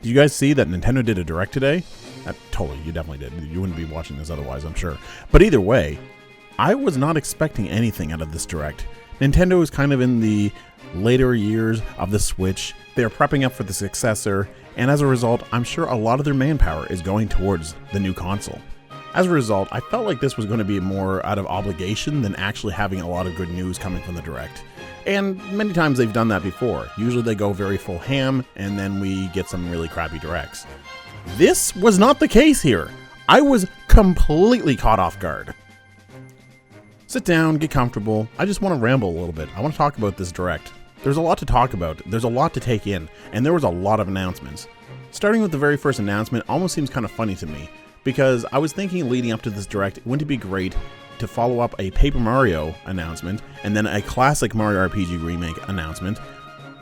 Did you guys see that Nintendo did a Direct today? Totally, you definitely did. You wouldn't be watching this otherwise, I'm sure. But either way, I was not expecting anything out of this Direct. Nintendo is kind of in the later years of the Switch. They're prepping up for the successor, and as a result, I'm sure a lot of their manpower is going towards the new console. As a result, I felt like this was going to be more out of obligation than actually having a lot of good news coming from the Direct. And many times they've done that before. Usually they go very full ham, and then we get some really crappy Directs. This was not the case here. I was completely caught off guard. Sit down, get comfortable. I just want to ramble a little bit. I want to talk about this Direct. There's a lot to talk about. There's a lot to take in, and there was a lot of announcements. Starting with the very first announcement almost seems kind of funny to me, because I was thinking leading up to this Direct, wouldn't it be great to follow up a Paper Mario announcement and then a classic Mario RPG remake announcement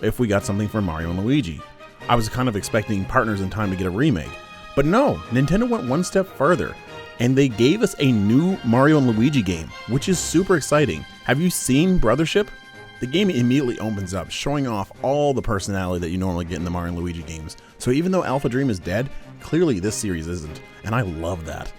if we got something for Mario and Luigi. I was kind of expecting Partners in Time to get a remake, but no, Nintendo went one step further and they gave us a new Mario and Luigi game, which is super exciting. Have you seen Brothership? The game immediately opens up, showing off all the personality that you normally get in the Mario and Luigi games. So even though Alpha Dream is dead, clearly this series isn't, and I love that.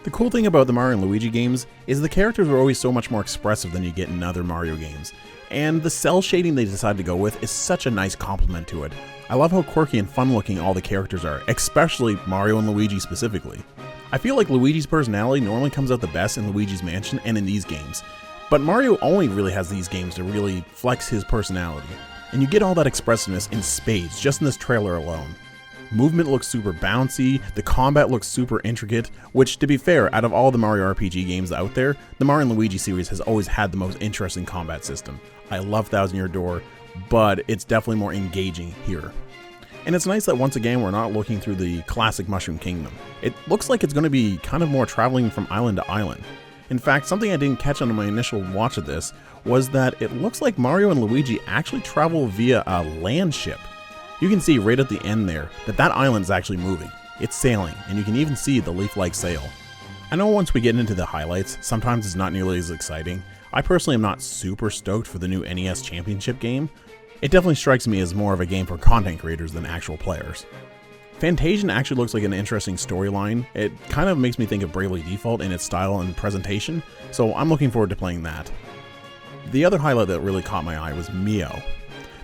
The cool thing about the Mario and Luigi games is the characters are always so much more expressive than you get in other Mario games, and the cell shading they decided to go with is such a nice compliment to it. I love how quirky and fun looking all the characters are, especially Mario and Luigi specifically. I feel like Luigi's personality normally comes out the best in Luigi's Mansion and in these games, but Mario only really has these games to really flex his personality, and you get all that expressiveness in spades just in this trailer alone. Movement looks super bouncy, the combat looks super intricate, which, to be fair, out of all the Mario RPG games out there, the Mario & Luigi series has always had the most interesting combat system. I love Thousand Year Door, but it's definitely more engaging here. And it's nice that once again we're not looking through the classic Mushroom Kingdom. It looks like it's going to be kind of more traveling from island to island. In fact, something I didn't catch on my initial watch of this was that it looks like Mario and Luigi actually travel via a land ship. You can see right at the end there that that island is actually moving. It's sailing, and you can even see the leaf-like sail. I know once we get into the highlights, sometimes it's not nearly as exciting. I personally am not super stoked for the new NES Championship game. It definitely strikes me as more of a game for content creators than actual players. Fantasian actually looks like an interesting storyline. It kind of makes me think of Bravely Default in its style and presentation, so I'm looking forward to playing that. The other highlight that really caught my eye was Mio.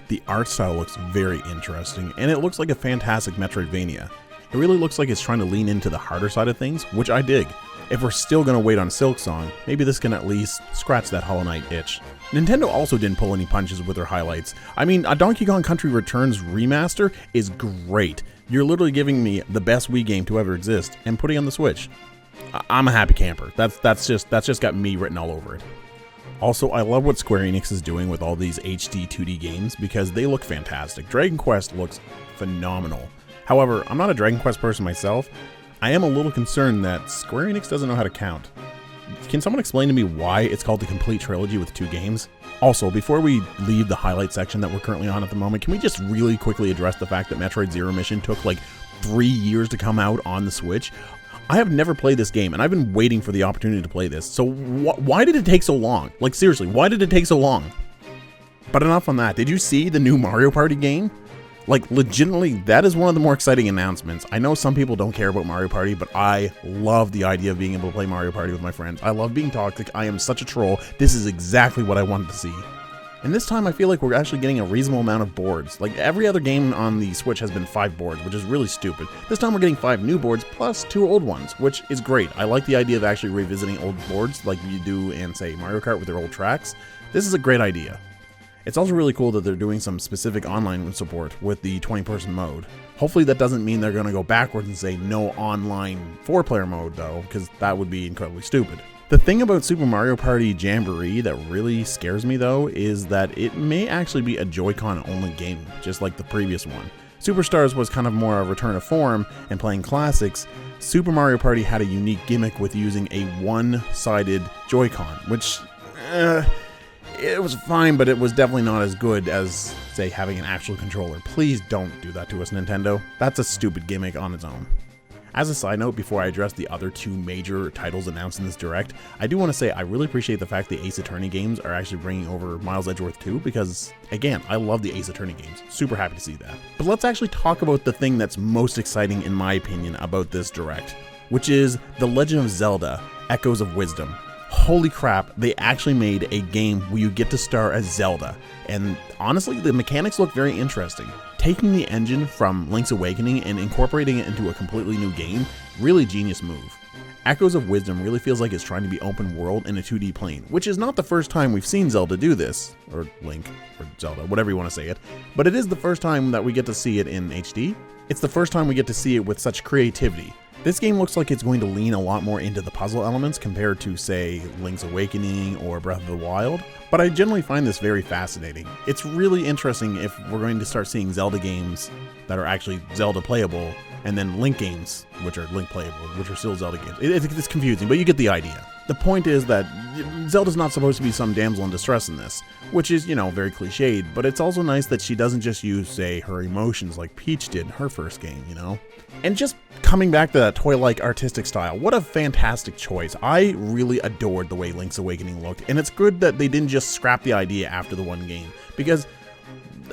The art style looks very interesting, and it looks like a fantastic Metroidvania. It really looks like it's trying to lean into the harder side of things, which I dig. If we're still going to wait on Silksong, maybe this can at least scratch that Hollow Knight itch. Nintendo also didn't pull any punches with their highlights. I mean, a Donkey Kong Country Returns remaster is great. You're literally giving me the best Wii game to ever exist and putting it on the Switch. I'm a happy camper. That's just got me written all over it. Also, I love what Square Enix is doing with all these HD 2D games because they look fantastic. Dragon Quest looks phenomenal. However, I'm not a Dragon Quest person myself. I am a little concerned that Square Enix doesn't know how to count. Can someone explain to me why it's called the Complete Trilogy with 2 games? Also, before we leave the highlight section that we're currently on at the moment, can we just really quickly address the fact that Metroid Zero Mission took like 3 years to come out on the Switch? I have never played this game, and I've been waiting for the opportunity to play this, so why did it take so long? Like, seriously, why did it take so long? But enough on that. Did you see the new Mario Party game? Like, legitimately, that is one of the more exciting announcements. I know some people don't care about Mario Party, but I love the idea of being able to play Mario Party with my friends. I love being toxic. I am such a troll. This is exactly what I wanted to see. And this time I feel like we're actually getting a reasonable amount of boards. Like every other game on the Switch has been 5 boards, which is really stupid. This time we're getting 5 new boards plus 2 old ones, which is great. I like the idea of actually revisiting old boards like you do in, say, Mario Kart with their old tracks. This is a great idea. It's also really cool that they're doing some specific online support with the 20-person mode. Hopefully that doesn't mean they're going to go backwards and say no online 4-player mode though, because that would be incredibly stupid. The thing about Super Mario Party Jamboree that really scares me though is that it may actually be a Joy-Con only game, just like the previous one. Superstars was kind of more a return to form and playing classics. Super Mario Party had a unique gimmick with using a one-sided Joy-Con, which it was fine, but it was definitely not as good as, say, having an actual controller. Please don't do that to us, Nintendo. That's a stupid gimmick on its own. As a side note, before I address the other two major titles announced in this Direct, I do want to say I really appreciate the fact the Ace Attorney games are actually bringing over Miles Edgeworth 2, because, again, I love the Ace Attorney games. Super happy to see that. But let's actually talk about the thing that's most exciting, in my opinion, about this Direct, which is The Legend of Zelda: Echoes of Wisdom. Holy crap, they actually made a game where you get to star as Zelda, and honestly, the mechanics look very interesting. Taking the engine from Link's Awakening and incorporating it into a completely new game, really genius move. Echoes of Wisdom really feels like it's trying to be open world in a 2D plane, which is not the first time we've seen Zelda do this, or Link, or Zelda, whatever you want to say it, but it is the first time that we get to see it in HD. It's the first time we get to see it with such creativity. This game looks like it's going to lean a lot more into the puzzle elements compared to, say, Link's Awakening or Breath of the Wild, but I generally find this very fascinating. It's really interesting if we're going to start seeing Zelda games that are actually Zelda playable, and then Link games, which are Link playable, which are still Zelda games. It's confusing, but you get the idea. The point is that Zelda's not supposed to be some damsel in distress in this, which is, very cliched, but it's also nice that she doesn't just use, say, her emotions like Peach did in her first game, And just coming back to that toy-like artistic style, what a fantastic choice. I really adored the way Link's Awakening looked, and it's good that they didn't just scrap the idea after the one game, because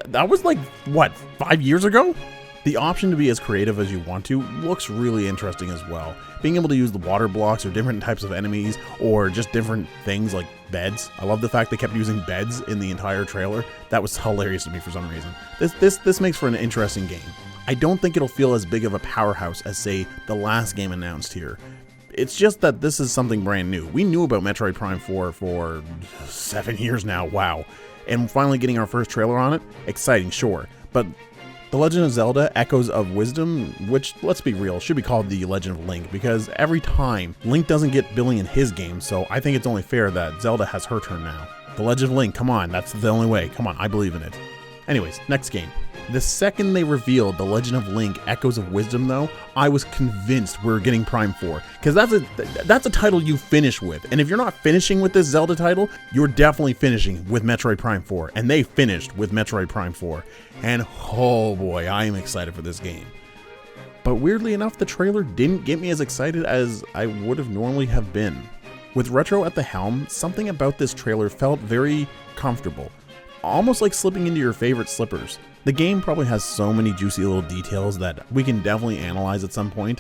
that was 5 years ago? The option to be as creative as you want to looks really interesting as well. Being able to use the water blocks or different types of enemies, or just different things like beds. I love the fact they kept using beds in the entire trailer. That was hilarious to me for some reason. This makes for an interesting game. I don't think it'll feel as big of a powerhouse as, say, the last game announced here. It's just that this is something brand new. We knew about Metroid Prime 4 for 7 years now, wow. And finally getting our first trailer on it, exciting, sure. But The Legend of Zelda: Echoes of Wisdom, which, let's be real, should be called The Legend of Link, because every time, Link doesn't get billing in his game, so I think it's only fair that Zelda has her turn now. The Legend of Link, come on, that's the only way, come on, I believe in it. Anyways, next game. The second they revealed The Legend of Link: Echoes of Wisdom, though, I was convinced we were getting Prime 4, because that's a title you finish with, and if you're not finishing with this Zelda title, you're definitely finishing with Metroid Prime 4, and they finished with Metroid Prime 4, and oh boy, I am excited for this game. But weirdly enough, the trailer didn't get me as excited as I would have normally have been. With Retro at the helm, something about this trailer felt very comfortable, almost like slipping into your favorite slippers. The game probably has so many juicy little details that we can definitely analyze at some point,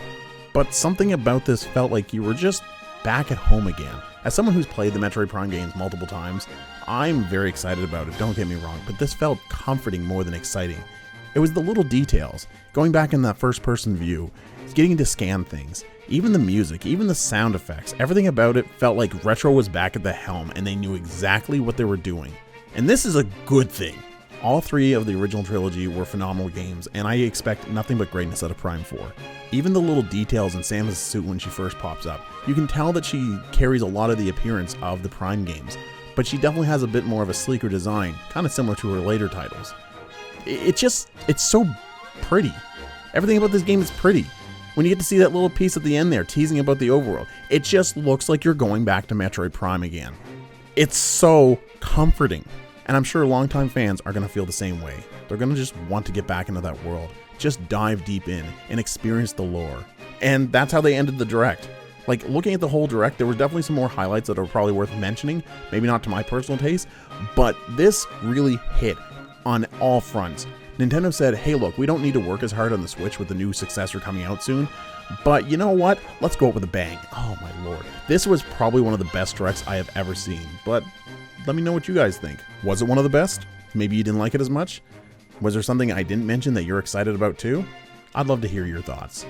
but something about this felt like you were just back at home again. As someone who's played the Metroid Prime games multiple times, I'm very excited about it, don't get me wrong, but this felt comforting more than exciting. It was the little details, going back in that first person view, getting to scan things, even the music, even the sound effects, everything about it felt like Retro was back at the helm and they knew exactly what they were doing. And this is a good thing. All three of the original trilogy were phenomenal games, and I expect nothing but greatness out of Prime 4. Even the little details in Samus' suit when she first pops up, you can tell that she carries a lot of the appearance of the Prime games, but she definitely has a bit more of a sleeker design, kind of similar to her later titles. It's so pretty. Everything about this game is pretty. When you get to see that little piece at the end there, teasing about the overworld, it just looks like you're going back to Metroid Prime again. It's so comforting. And I'm sure longtime fans are going to feel the same way. They're going to just want to get back into that world, just dive deep in and experience the lore. And that's how they ended the Direct. Looking at the whole Direct, there were definitely some more highlights that are probably worth mentioning, maybe not to my personal taste, but this really hit on all fronts. Nintendo said, hey look, we don't need to work as hard on the Switch with the new successor coming out soon, but you know what? Let's go up with a bang. Oh my lord. This was probably one of the best Directs I have ever seen, but let me know what you guys think. Was it one of the best? Maybe you didn't like it as much? Was there something I didn't mention that you're excited about too? I'd love to hear your thoughts.